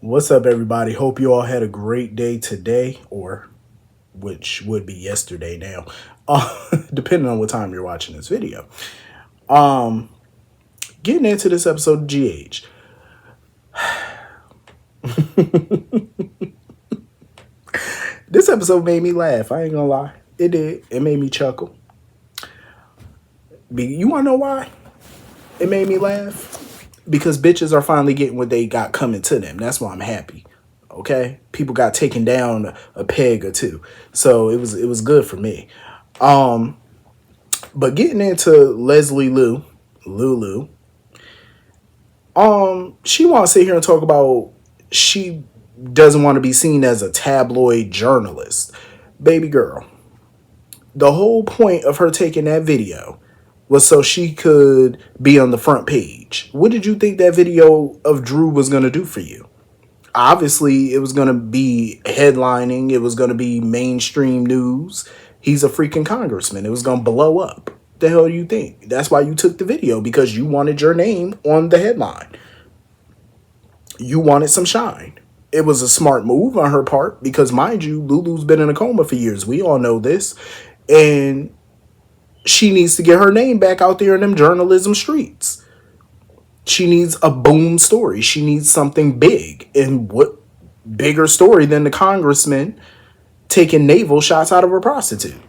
What's up, everybody? Hope you all had a great day today, or which would be yesterday now, depending on what time you're watching this video. Getting into this episode of GH. This episode made me laugh. I ain't gonna lie. It did. It made me chuckle. You wanna know why it made me laugh? Because bitches are finally getting what they got coming to them. That's why I'm happy. Okay, people got taken down a peg or two, so it was good for me. But getting into Leslie Lulu, she wants to sit here and talk about she doesn't want to be seen as a tabloid journalist. Baby girl, the whole point of her taking that video was so she could be on the front page. What did you think that video of Drew was going to do for you? Obviously, it was going to be headlining. It was going to be mainstream news. He's a freaking congressman. It was going to blow up. The hell do you think? That's why you took the video, because you wanted your name on the headline. You wanted some shine. It was a smart move on her part because, mind you, Lulu's been in a coma for years. We all know this. And she needs to get her name back out there in them journalism streets. She needs a boom story. She needs something big. And what bigger story than the congressman taking naval shots out of a prostitute?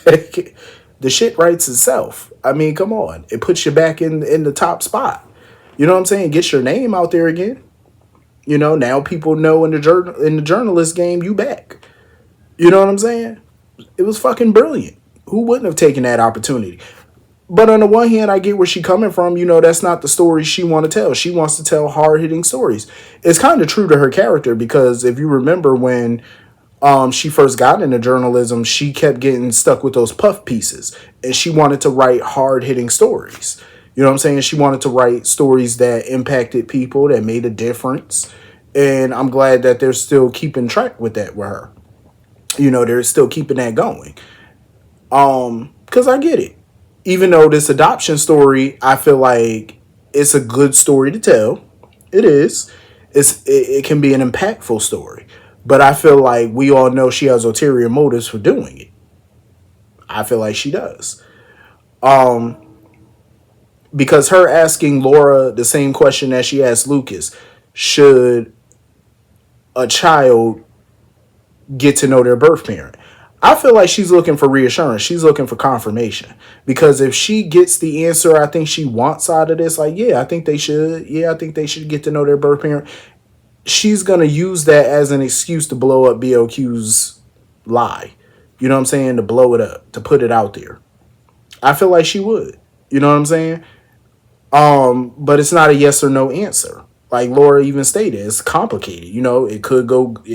The shit writes itself. I mean, come on. It puts you back in the top spot. You know what I'm saying? Get your name out there again. You know, now people know in the journalist game, you back. You know what I'm saying? It was fucking brilliant. Who wouldn't have taken that opportunity? But on the one hand, I get where she's coming from. You know, that's not the story she wants to tell. She wants to tell hard-hitting stories. It's kind of true to her character, because if you remember when she first got into journalism, she kept getting stuck with those puff pieces. And she wanted to write hard-hitting stories. You know what I'm saying? She wanted to write stories that impacted people, that made a difference. And I'm glad that they're still keeping track with that with her. You know, they're still keeping that going. Because I get it. Even though this adoption story, I feel like it's a good story to tell. It is. It can be an impactful story. But I feel like we all know she has ulterior motives for doing it. I feel like she does. Because her asking Laura the same question that she asked Lucas, should a child get to know their birth parent? I feel like she's looking for reassurance. She's looking for confirmation. Because if she gets the answer I think she wants out of this, like, yeah, I think they should. Yeah, I think they should get to know their birth parent. She's going to use that as an excuse to blow up BLQ's lie. You know what I'm saying? To blow it up, to put it out there. I feel like she would. You know what I'm saying? But it's not a yes or no answer. Like Laura even stated, it's complicated. You know, it could go good,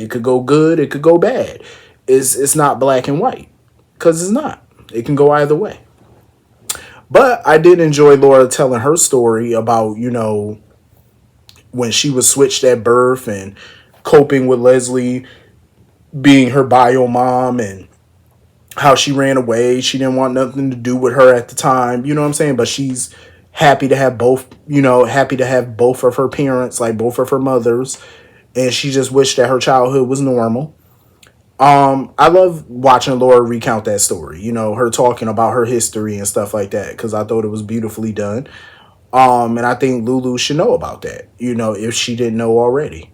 it could go bad. It's not black and white, because it's not. It can go either way. But I did enjoy Laura telling her story about, you know, when she was switched at birth and coping with Leslie being her bio mom and how she ran away. She didn't want nothing to do with her at the time. You know what I'm saying? But she's happy to have both, you know, happy to have both of her parents, like both of her mothers. And she just wished that her childhood was normal. I love watching Laura recount that story, you know, her talking about her history and stuff like that, because I thought it was beautifully done. And I think Lulu should know about that, you know, if she didn't know already.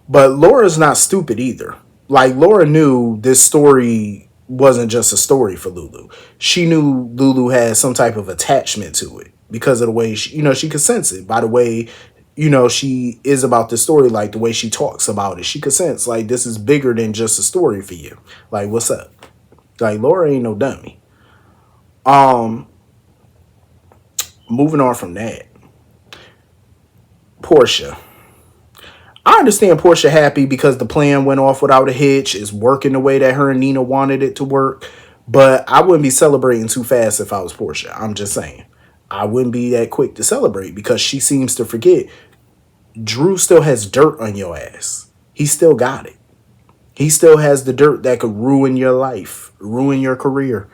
But Laura's not stupid either. Like, Laura knew this story wasn't just a story for Lulu. She knew Lulu had some type of attachment to it because of the way she, you know, she could sense it by the way, you know, she is about this story, like the way she talks about it. She could sense, like, this is bigger than just a story for you. Like, what's up? Like, Laura ain't no dummy. Moving on from that. Portia. I understand Portia happy because the plan went off without a hitch. It's working the way that her and Nina wanted it to work. But I wouldn't be celebrating too fast if I was Portia. I'm just saying. I wouldn't be that quick to celebrate, because she seems to forget Drew still has dirt on your ass. He still got it. He still has the dirt that could ruin your life, ruin your career.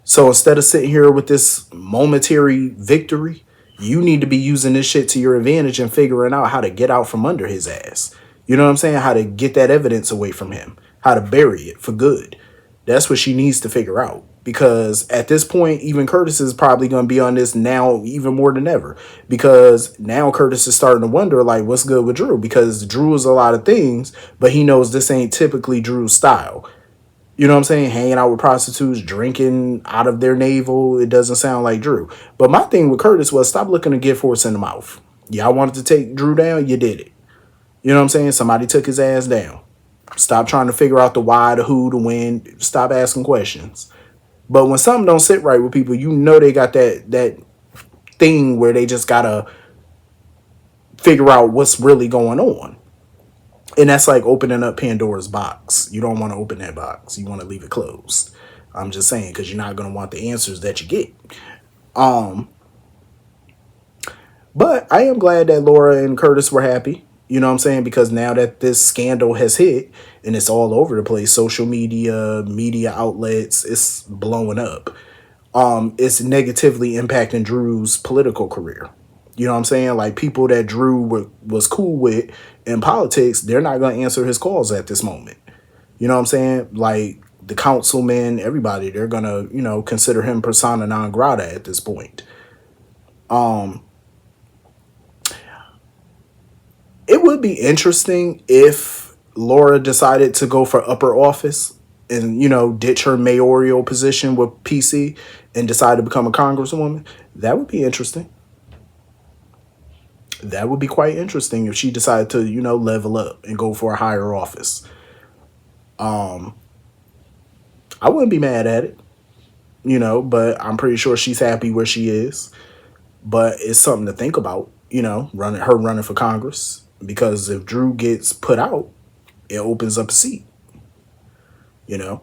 So instead of sitting here with this momentary victory, You need to be using this shit to your advantage and figuring out how to get out from under his ass. You know what I'm saying? How to get that evidence away from him. How to bury it for good. That's what she needs to figure out. Because at this point, even Curtis is probably going to be on this now even more than ever. Because now Curtis is starting to wonder, like, what's good with Drew? Because Drew is a lot of things, but he knows this ain't typically Drew's style. You know what I'm saying? Hanging out with prostitutes, drinking out of their navel. It doesn't sound like Drew. But my thing with Curtis was stop looking to give horse in the mouth. Y'all wanted to take Drew down? You did it. You know what I'm saying? Somebody took his ass down. Stop trying to figure out the why, the who, the when. Stop asking questions. But when something don't sit right with people, you know they got that thing where they just gotta figure out what's really going on. And that's like opening up Pandora's box. You don't want to open that box. You want to leave it closed. I'm just saying, because you're not going to want the answers that you get. But I am glad that Laura and Curtis were happy. You know what I'm saying? Because now that this scandal has hit and it's all over the place, social media, media outlets, it's blowing up. It's negatively impacting Drew's political career. You know what I'm saying? Like people that Drew was cool with in politics, they're not going to answer his calls at this moment. You know what I'm saying? Like the councilmen, everybody, they're going to, you know, consider him persona non grata at this point. It would be interesting if Laura decided to go for upper office and, you know, ditch her mayoral position with PC and decide to become a congresswoman. That would be interesting. That would be quite interesting if she decided to, you know, level up and go for a higher office. I wouldn't be mad at it, you know, but I'm pretty sure she's happy where she is. But it's something to think about, you know, running for Congress. Because if Drew gets put out, it opens up a seat. You know,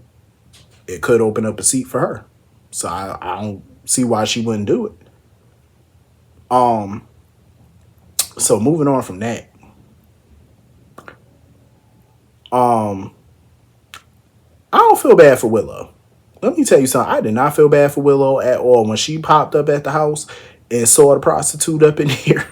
it could open up a seat for her. So I don't see why she wouldn't do it. So moving on from that. I don't feel bad for Willow. Let me tell you something. I did not feel bad for Willow at all when she popped up at the house and saw the prostitute up in here.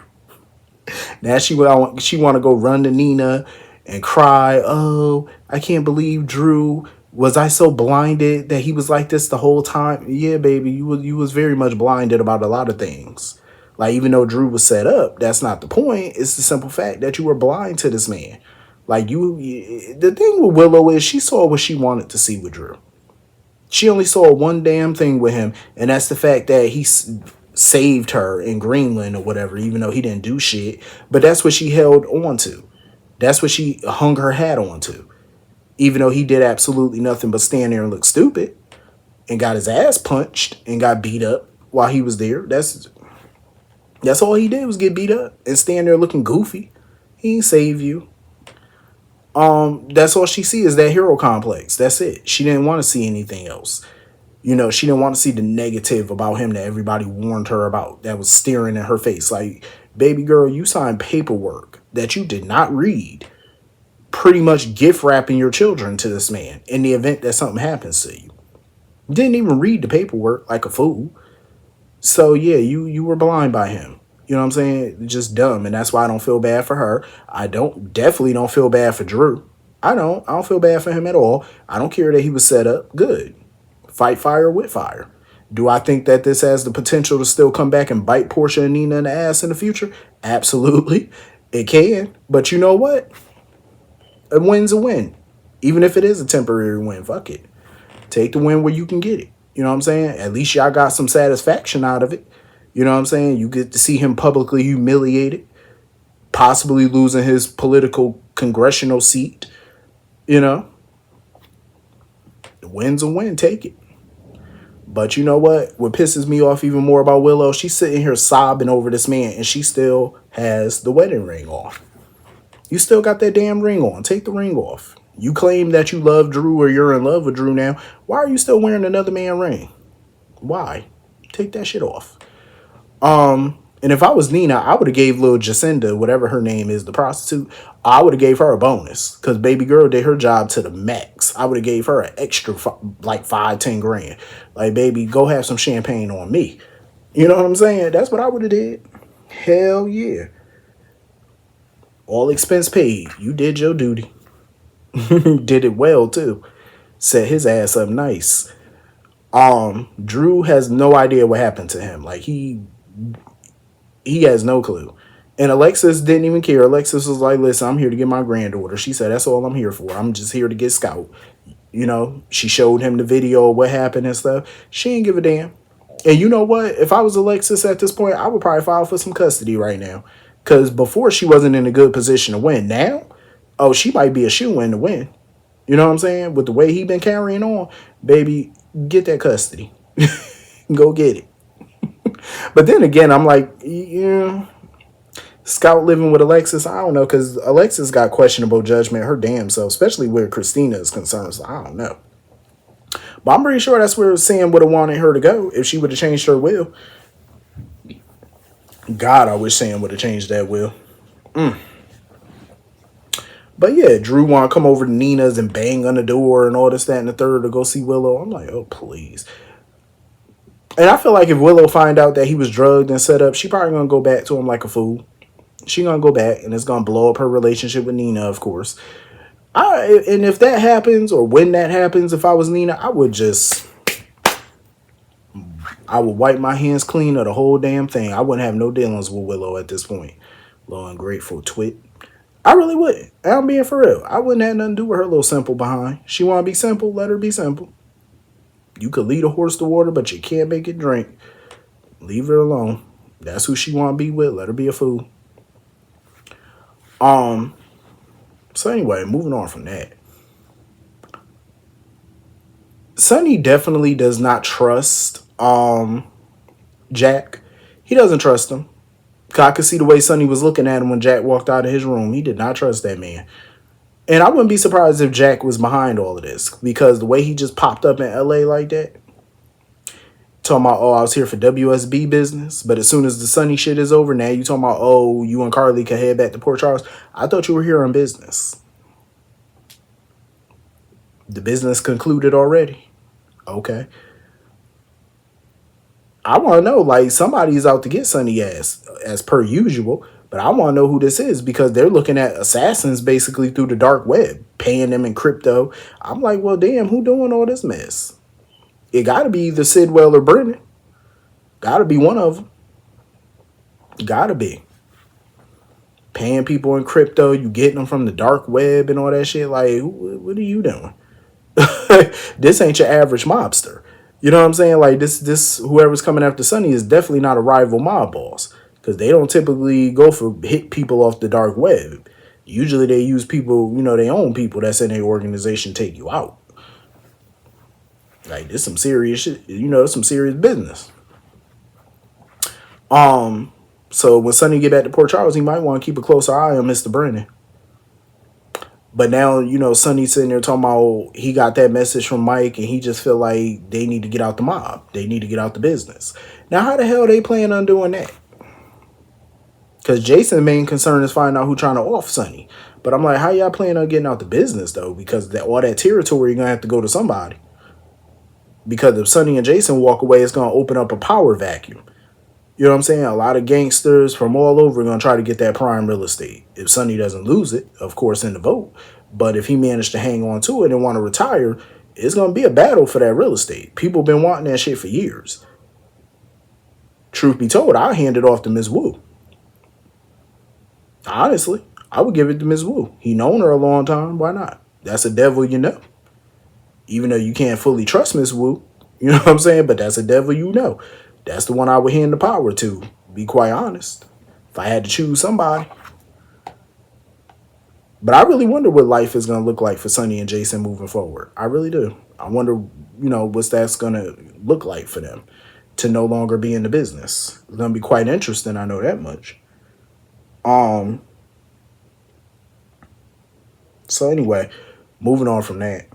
Now she want to go run to Nina and cry. Oh, I can't believe Drew. Was I so blinded that he was like this the whole time? Yeah, baby, you was very much blinded about a lot of things. Like even though Drew was set up, that's not the point. It's the simple fact that you were blind to this man. Like the thing with Willow is she saw what she wanted to see with Drew. She only saw one damn thing with him, and that's the fact that he saved her in Greenland or whatever, even though he didn't do shit. But that's what she held on to. That's what she hung her hat on to. Even though he did absolutely nothing but stand there and look stupid and got his ass punched and got beat up while he was there. That's all he did was get beat up and stand there looking goofy. He ain't save you. That's all she see is that hero complex. That's it. She didn't want to see anything else. You know, she didn't want to see the negative about him that everybody warned her about, that was staring in her face. Like, baby girl, you signed paperwork that you did not read, pretty much gift wrapping your children to this man in the event that something happens to you. Didn't even read the paperwork like a fool. So, yeah, you were blind by him. You know what I'm saying? Just dumb. And that's why I don't feel bad for her. I definitely don't feel bad for Drew. I don't feel bad for him at all. I don't care that he was set up. Good. Fight fire with fire. Do I think that this has the potential to still come back and bite Portia and Nina in the ass in the future? Absolutely. It can. But you know what? A win's a win. Even if it is a temporary win, fuck it. Take the win where you can get it. You know what I'm saying? At least y'all got some satisfaction out of it. You know what I'm saying? You get to see him publicly humiliated, possibly losing his political congressional seat. You know? The win's a win. Take it. But you know what? What pisses me off even more about Willow, she's sitting here sobbing over this man and she still has the wedding ring on. You still got that damn ring on. Take the ring off. You claim that you love Drew or you're in love with Drew now. Why are you still wearing another man's ring? Why? Take that shit off. And if I was Nina, I would have gave little Jacinda, whatever her name is, the prostitute, I would have gave her a bonus because baby girl did her job to the max. I would have gave her an extra like 5-10 grand. Like, baby, go have some champagne on me. You know what I'm saying? That's what I would have did. Hell yeah. All expense paid. You did your duty. Did it well too. Set his ass up nice. Drew has no idea what happened to him. Like he has no clue. And Alexis didn't even care. Alexis was like, listen, I'm here to get my granddaughter. She said, that's all I'm here for. I'm just here to get Scout. She showed him the video of what happened and stuff. She ain't give a damn. And you know what? If I was Alexis at this point, I would probably file for some custody right now. Because before she wasn't in a good position to win. Now, oh, she might be a shoe-in to win. You know what I'm saying? With the way he been carrying on, baby, get that custody. Go get it. But then again, I'm like, yeah, Scout living with Alexis, I don't know, because Alexis got questionable judgment her damn self, especially where Christina is concerned. So I don't know. But I'm pretty sure that's where Sam would have wanted her to go if she would have changed her will. God, I wish Sam would have changed that will. But yeah, Drew want to come over to Nina's and bang on the door and all this, that, and the third to go see Willow. I'm like, oh, please. And I feel like if Willow find out that he was drugged and set up, she probably going to go back to him like a fool. She going to go back and it's going to blow up her relationship with Nina, of course. And if that happens, or when that happens, if I was Nina, I would wipe my hands clean of the whole damn thing. I wouldn't have no dealings with Willow at this point. Little ungrateful twit. I really wouldn't. I'm being for real. I wouldn't have nothing to do with her little simple behind. She want to be simple, let her be simple. You could lead a horse to water, but you can't make it drink. Leave her alone. That's who she want to be with. Let her be a fool. So anyway, moving on from that. Sonny definitely does not trust Jack. He doesn't trust him. I could see the way Sonny was looking at him when Jack walked out of his room. He did not trust that man. And I wouldn't be surprised if Jack was behind all of this, because the way he just popped up in LA like that, talking about, oh, I was here for WSB business, but as soon as the Sonny shit is over, now you talking about, oh, you and Carly can head back to Port Charles. I thought you were here on business. The business concluded already. Okay. I want to know, like, somebody's out to get Sonny ass, as per usual. But I want to know who this is, because they're looking at assassins basically through the dark web, paying them in crypto. I'm like, well, damn, who doing all this mess? It got to be either Sidwell or Brennan. Got to be one of them. Got to be. Paying people in crypto, you getting them from the dark web and all that shit. Like, what are you doing? This ain't your average mobster. You know what I'm saying? Like, this whoever's coming after Sonny is definitely not a rival mob boss, because they don't typically go for hit people off the dark web. Usually they use people, their own people that's in their organization take you out. Like, this some serious shit. Some serious business. So when Sonny get back to Port Charles, he might want to keep a closer eye on Mr. Brennan. But now, Sonny's sitting there talking about he got that message from Mike and he just feel like they need to get out the mob. They need to get out the business. Now, how the hell they plan on doing that? Because Jason's main concern is finding out who trying to off Sonny. But I'm like, how y'all plan on getting out the business, though? Because all that territory, you're going to have to go to somebody. Because if Sonny and Jason walk away, it's going to open up a power vacuum. You know what I'm saying? A lot of gangsters from all over are going to try to get that prime real estate. If Sonny doesn't lose it, of course, in the vote. But if he managed to hang on to it and want to retire, it's going to be a battle for that real estate. People been wanting that shit for years. Truth be told, I hand it off to Ms. Wu. Honestly, I would give it to Ms. Wu. He known her a long time. Why not? That's a devil you know. Even though you can't fully trust Ms. Wu. You know what I'm saying? But that's a devil you know. That's the one I would hand the power to, be quite honest. If I had to choose somebody. But I really wonder what life is going to look like for Sonny and Jason moving forward. I really do. I wonder, what's that's going to look like for them to no longer be in the business. It's going to be quite interesting, I know that much. So anyway, moving on from that.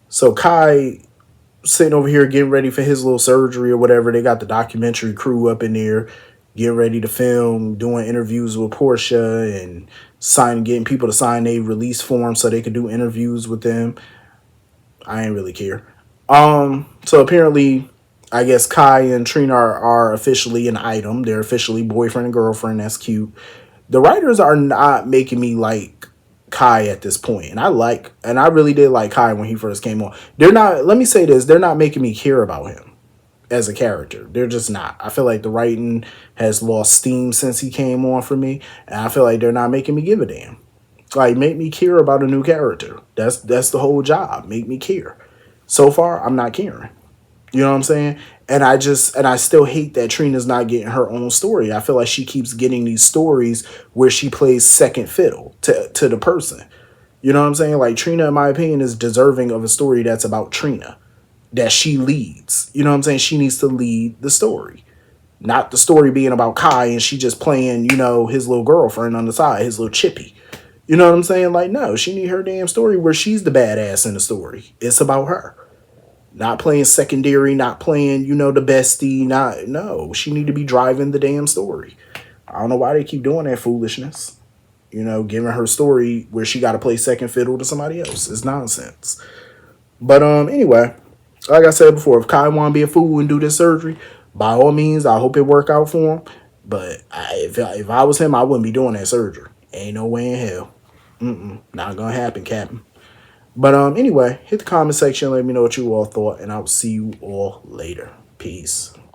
So Kai sitting over here getting ready for his little surgery or whatever. They got the documentary crew up in there getting ready to film, doing interviews with Portia and getting people to sign a release form so they could do interviews with them. I ain't really care. So apparently I guess Kai and Trina are officially an item. They're officially boyfriend and girlfriend. That's cute. The writers are not making me like Kai at this point. And I really did like Kai when he first came on. They're not, let me say this, they're not making me care about him as a character. They're just not. I feel like the writing has lost steam since he came on for me. And I feel like they're not making me give a damn. Like, make me care about a new character. That's the whole job. Make me care. So far, I'm not caring. You know what I'm saying? And I still hate that Trina's not getting her own story. I feel like she keeps getting these stories where she plays second fiddle to the person. You know what I'm saying? Like, Trina, in my opinion, is deserving of a story that's about Trina, that she leads. You know what I'm saying? She needs to lead the story. Not the story being about Kai and she just playing, his little girlfriend on the side, his little chippy. You know what I'm saying? Like, no, she need her damn story where she's the badass in the story. It's about her. Not playing secondary, not playing, the bestie, not no. She need to be driving the damn story. I don't know why they keep doing that foolishness. Giving her story where she gotta play second fiddle to somebody else. It's nonsense. But anyway, like I said before, if Kai wanna be a fool and do this surgery, by all means, I hope it work out for him. But if I was him, I wouldn't be doing that surgery. Ain't no way in hell. Not gonna happen, Captain. But anyway, hit the comment section. Let me know what you all thought, and I'll see you all later. Peace.